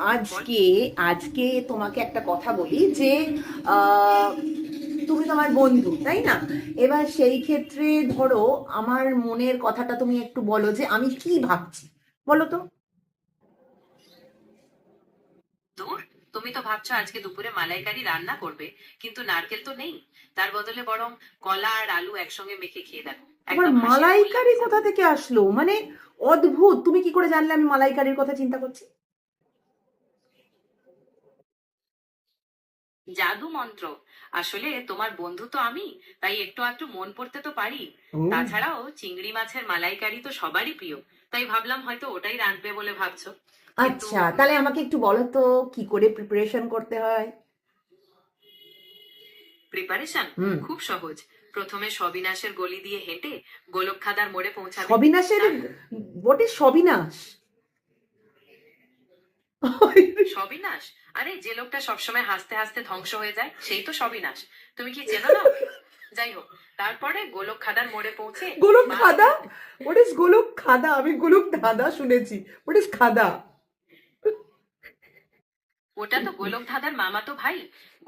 বল। আজকে আজকে তোমাকে একটা কথা বলি যে আহ, তুমি তো আমার বন্ধু, তাই না? এবার সেই ক্ষেত্রে ধরো আমার মনের কথাটা তুমি একটু বলো যে আমি কি ভাবছি, বলো তো। দূর, তুমি তো ভাবছো আজকে দুপুরে মালাইকারি রান্না করবে, কিন্তু নারকেল তো নেই। তার বদলে বরং কলা আর আলু একসঙ্গে মেখে খেয়ে দেখো, আবার একদম হাসির মূল্য মালাইকারি হয়ে যাবে। কোথা থেকে আসলো? মানে অদ্ভুত! তুমি কি করে জানলে আমি মালাইকারির কথা চিন্তা করছি? জাদু মন্ত্র। আসলে তোমার বন্ধু তো আমি, তাই একটু একটু মন পড়তে তো পারি। ও, তাছাড়াও চিংড়ি মাছের মালাইকারি তো সবারই প্রিয়, তাই ভাবলাম হয়তো ওটাই রাঁধবে বলে ভাবছো। কিন্তু আচ্ছা, তাহলে আমাকে একটু বলো তো কি করে প্রিপারেশন করতে হয়। প্রিপারেশন হুম। খুব সহজ। প্রথমে সবিনাশের গলি দিয়ে হেঁটে গোলকখাদার মোড়ে পৌঁছাবে। সবিনাশের? তার হোয়াট ইজ সবিনাশ? সবিনাশ? আরে যে লোকটা সবসময় হাসতে হাসতে ধ্বংস হয়ে যায় সেই তো সবিনাশ। তুমি কি চেনো না ওকে? যাই হোক, তারপরে গোলক খাদার মোড়ে পৌঁছে গোলক বাঁ খাদা? দিকে হোয়াট ইজ গোলক খাদা? আমি গোলক ধাঁধা শুনেছি। হোয়াট ইজ খাদা? ওটা তো গোলক ধাঁধার মামাতো ভাই।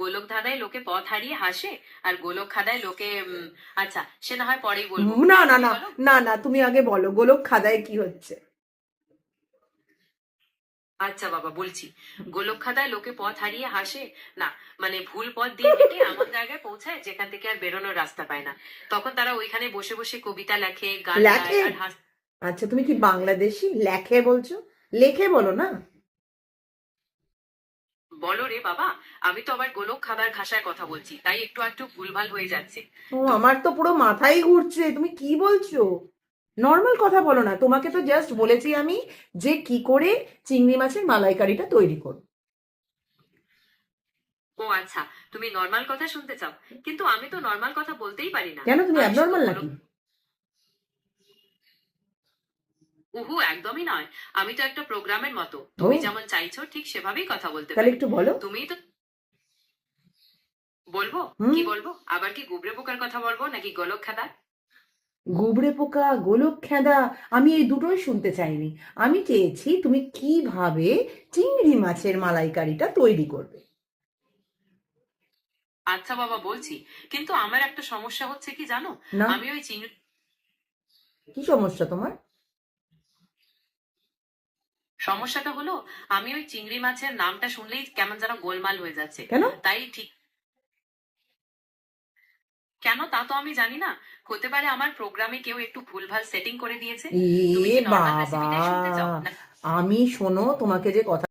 গোলক ধাঁধায় লোকে পথ হারিয়ে হাসে, আর গোলক খাদায় লোকে আচ্ছা, সে না হয় পরেই বলবো। না না তুমি না, বলো। না না, তুমি আগে বলো গোলক খাদায় কি হচ্ছে। আচ্ছা বাবা, বলছি। গোলক খাদায় লোকে পথ হারিয়ে হাসে, না মানে ভুল পথ দিয়ে হেঁটে এমন জায়গায় পৌঁছায় যেখান থেকে আর বেরোনোর রাস্তা পায় না। তখন তারা ওইখানে বসে বসে কবিতা লেখে, গান গায় লেখে? আর হাস। আচ্ছা, তুমি কি বাংলাদেশি? লেখে বলছো? লেখে বলো না। বলো রে বাবা, আমি তো আবার গোলক খাদার ভাষায় কথা বলছি, তাই একটু একটু ভুলভাল হয়ে যাচ্ছে। ও, তো আমার তো পুরো মাথাই ঘুরছে, তুমি কি বলছো? নর্মাল কথা বলো না, তোমাকে তো জাস্ট বলেছি আমি যে কি করে চিংড়ি মাছের মালাইকারিটা তৈরি করো। ও আচ্ছা, তুমি নর্মাল কথা শুনতে চাও, কিন্তু আমি তো নর্মাল কথা বলতেই পারি না। কেন, তুমি আমি শুধু অ্যাবনর্মাল নাকি? গোলক। উহু, একদমই নয়। আমি তো একটা প্রোগ্রামের মতো, ও, তুমি যেমন চাইছো ঠিক সেভাবেই কথা বলতে তাহলে পারি। একটু বলো। তুমিই তো। বলবো? হুম। কি বলবো? আবার কি গুবরে পোকার কথা বলবো নাকি গোলক খাদা? গুবরে পোকা, গোলক খেদা, আমি এই দুটোই শুনতে চাইনি। আমি চেয়েছি তুমি কিভাবে চিংড়ি মাছের মালাইকারিটা তৈরি করবে। আচ্ছা বাবা, বলছি। কিন্তু আমার একটা সমস্যা হচ্ছে কি জানো? না, আমি ওই চিংড়ি। কি সমস্যা তোমার? সমস্যাটা হলো, আমি ওই চিংড়ি মাছের নামটা শুনলেই কেমন যেন গোলমাল হয়ে যাচ্ছে। কেন? তাই ঠিক। কেন তা তো আমি জানি না। হতে পারে আমার প্রোগ্রামে কেউ একটু ভুলভাল সেটিং করে দিয়েছে। তুমি এ কি নর্মাল বাবা, রেসিপিটাই শুনতে চাও না? আমি শোনো তোমাকে যে কথা